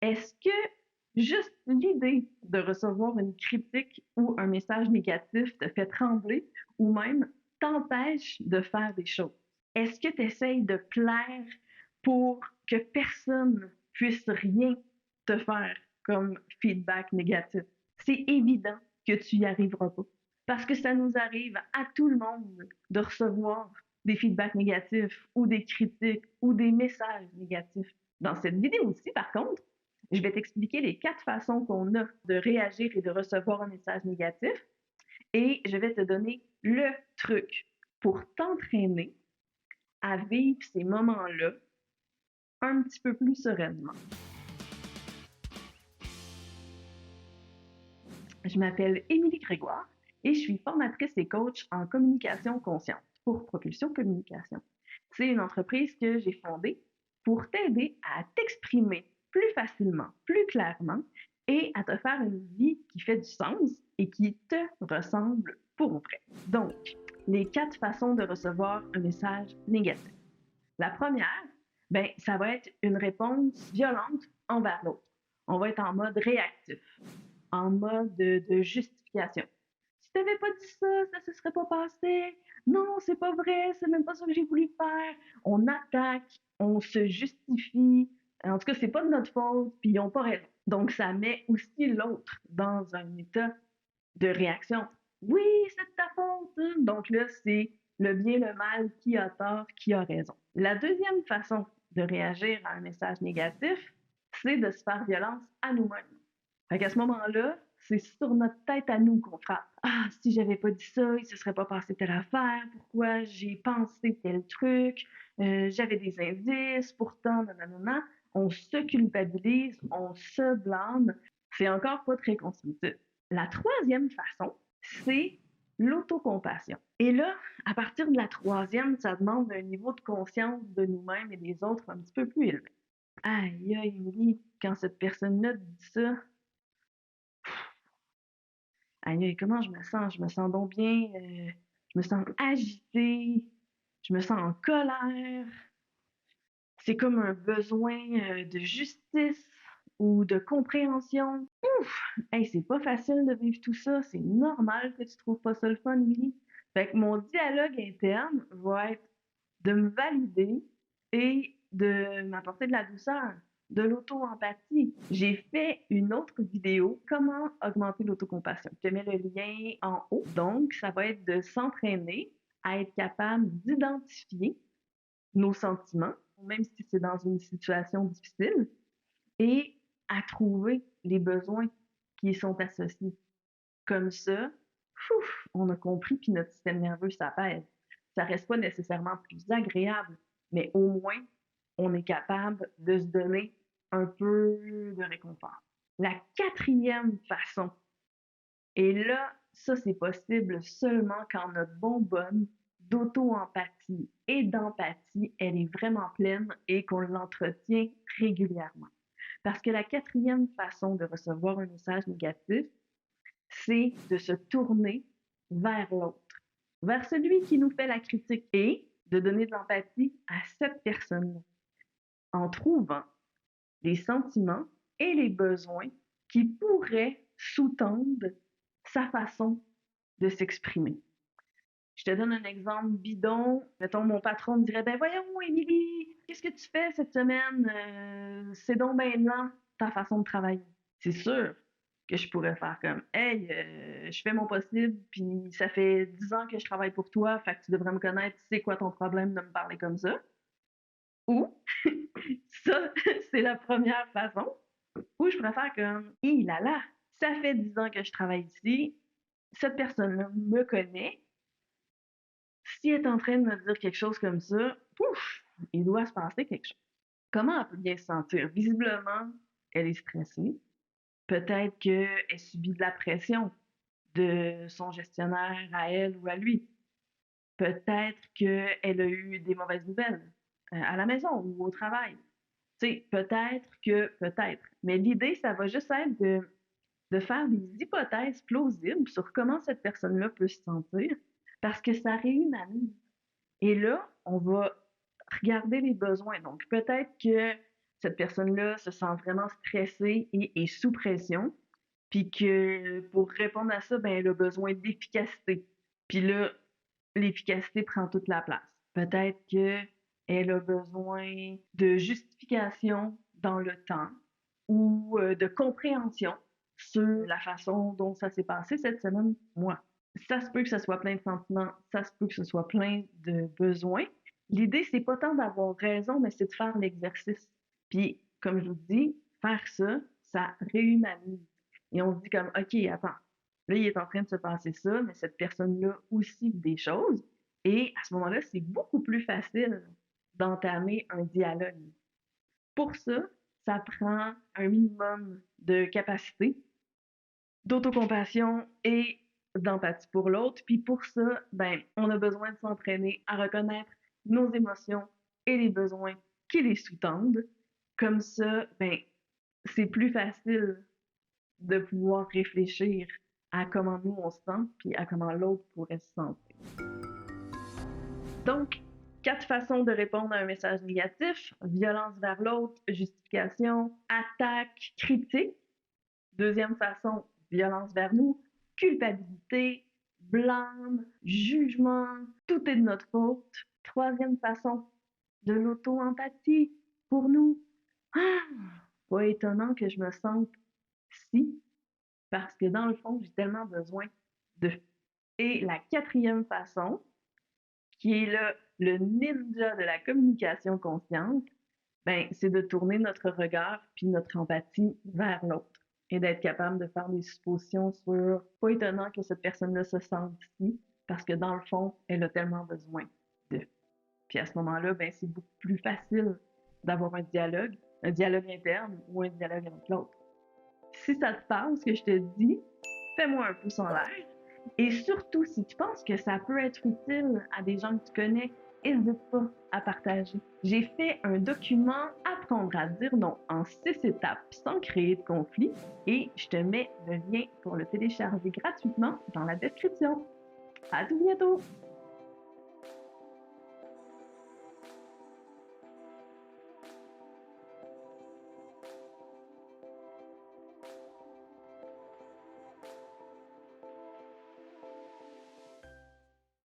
Est-ce que juste l'idée de recevoir une critique ou un message négatif te fait trembler ou même t'empêche de faire des choses? Est-ce que tu essayes de plaire pour que personne puisse rien te faire comme feedback négatif? C'est évident que tu y arriveras pas. Parce que ça nous arrive à tout le monde de recevoir des feedbacks négatifs ou des critiques ou des messages négatifs. Dans cette vidéo-ci, par contre, je vais t'expliquer les 4 façons qu'on a de réagir et de recevoir un message négatif et je vais te donner le truc pour t'entraîner à vivre ces moments-là un petit peu plus sereinement. Je m'appelle Émilie Grégoire et je suis formatrice et coach en communication consciente pour Propulsion Communication. C'est une entreprise que j'ai fondée pour t'aider à t'exprimer plus facilement, plus clairement et à te faire une vie qui fait du sens et qui te ressemble pour vrai. Donc, les 4 façons de recevoir un message négatif. La première, ben, ça va être une réponse violente envers l'autre. On va être en mode réactif, en mode de justification. Si tu n'avais pas dit ça, ça ne se serait pas passé. Non, c'est pas vrai, c'est même pas ça que j'ai voulu faire. On attaque, on se justifie. En tout cas, c'est pas de notre faute, puis ils n'ont pas raison. Donc, ça met aussi l'autre dans un état de réaction. Oui, c'est de ta faute. Donc là, c'est le bien, le mal, qui a tort, qui a raison. La deuxième façon de réagir à un message négatif, c'est de se faire violence à nous-mêmes. Fait qu'à ce moment-là, c'est sur notre tête à nous qu'on frappe. Ah, si j'avais pas dit ça, il se serait pas passé telle affaire. Pourquoi j'ai pensé tel truc? J'avais des indices, pourtant, nanana. On se culpabilise, on se blâme. C'est encore pas très constructif. La troisième façon, c'est l'autocompassion. Et là, à partir de la troisième, ça demande un niveau de conscience de nous-mêmes et des autres un petit peu plus élevé. Aïe, aïe, Émilie, quand cette personne-là dit ça, aïe, comment je me sens? Je me sens donc bien, je me sens agitée, je me sens en colère. C'est comme un besoin de justice ou de compréhension. Hey, c'est pas facile de vivre tout ça. C'est normal que tu trouves pas ça le fun, Emily. Fait que mon dialogue interne va être de me valider et de m'apporter de la douceur, de l'auto-empathie. J'ai fait une autre vidéo, comment augmenter l'autocompassion. Je te mets le lien en haut. Donc, ça va être de s'entraîner à être capable d'identifier nos sentiments, même si c'est dans une situation difficile, et à trouver les besoins qui y sont associés. Comme ça, on a compris, puis notre système nerveux s'apaise. Ça reste pas nécessairement plus agréable, mais au moins, on est capable de se donner un peu de réconfort. La quatrième façon, et là, ça c'est possible seulement quand notre bonbonne d'auto-empathie et d'empathie, elle est vraiment pleine et qu'on l'entretient régulièrement. Parce que la quatrième façon de recevoir un message négatif, c'est de se tourner vers l'autre, vers celui qui nous fait la critique et de donner de l'empathie à cette personne-là en trouvant les sentiments et les besoins qui pourraient sous-tendre sa façon de s'exprimer. Je te donne un exemple bidon. Mettons, mon patron me dirait, ben voyons, Émilie, qu'est-ce que tu fais cette semaine? C'est donc bien lent, ta façon de travailler. C'est sûr que je pourrais faire comme, hey, je fais mon possible, puis ça fait 10 ans que je travaille pour toi, fait que tu devrais me connaître, c'est quoi ton problème de me parler comme ça? Ou, ça, c'est la première façon, ou je préfère comme, hi là là, ça fait 10 ans que je travaille ici, cette personne-là me connaît, si elle est en train de me dire quelque chose comme ça, pouf, il doit se passer quelque chose. Comment elle peut bien se sentir? Visiblement, elle est stressée. Peut-être qu'elle subit de la pression de son gestionnaire à elle ou à lui. Peut-être qu'elle a eu des mauvaises nouvelles à la maison ou au travail. Tu sais, peut-être. Mais l'idée, ça va juste être de faire des hypothèses plausibles sur comment cette personne-là peut se sentir parce que ça réhumanise. Et là, on va regarder les besoins. Donc, peut-être que cette personne-là se sent vraiment stressée et est sous pression, puis que pour répondre à ça, ben, elle a besoin d'efficacité. Puis là, l'efficacité prend toute la place. Peut-être qu'elle a besoin de justification dans le temps ou de compréhension sur la façon dont ça s'est passé cette semaine, moi. Ça se peut que ce soit plein de sentiments, ça se peut que ce soit plein de besoins. L'idée, c'est pas tant d'avoir raison, mais c'est de faire l'exercice. Puis, comme je vous dis, faire ça, ça réhumanise. Et on se dit comme, OK, attends, là, il est en train de se passer ça, mais cette personne-là aussi vit des choses. Et à ce moment-là, c'est beaucoup plus facile d'entamer un dialogue. Pour ça, ça prend un minimum de capacité, d'autocompassion et d'empathie pour l'autre. Puis pour ça, ben, on a besoin de s'entraîner à reconnaître nos émotions et les besoins qui les sous-tendent. Comme ça, ben, c'est plus facile de pouvoir réfléchir à comment nous on se sent, puis à comment l'autre pourrait se sentir. Donc, 4 façons de répondre à un message négatif: violence vers l'autre, justification, attaque, critique. Deuxième façon, violence vers nous, culpabilité, blâme, jugement, tout est de notre faute. Troisième façon, de l'auto-empathie pour nous. Ah, pas étonnant que je me sente si, parce que dans le fond, j'ai tellement besoin de. Et la quatrième façon, qui est le ninja de la communication consciente, ben, c'est de tourner notre regard puis notre empathie vers l'autre et d'être capable de faire des suppositions sur pas étonnant que cette personne-là se sente ici parce que dans le fond, elle a tellement besoin de. Puis à ce moment-là, ben, c'est beaucoup plus facile d'avoir un dialogue interne ou un dialogue avec l'autre. Si ça te parle, ce que je te dis, fais-moi un pouce en l'air. Et surtout, si tu penses que ça peut être utile à des gens que tu connais, n'hésite pas à partager. J'ai fait un document Apprendre à dire non en 6 étapes sans créer de conflit et je te mets le lien pour le télécharger gratuitement dans la description. À tout bientôt!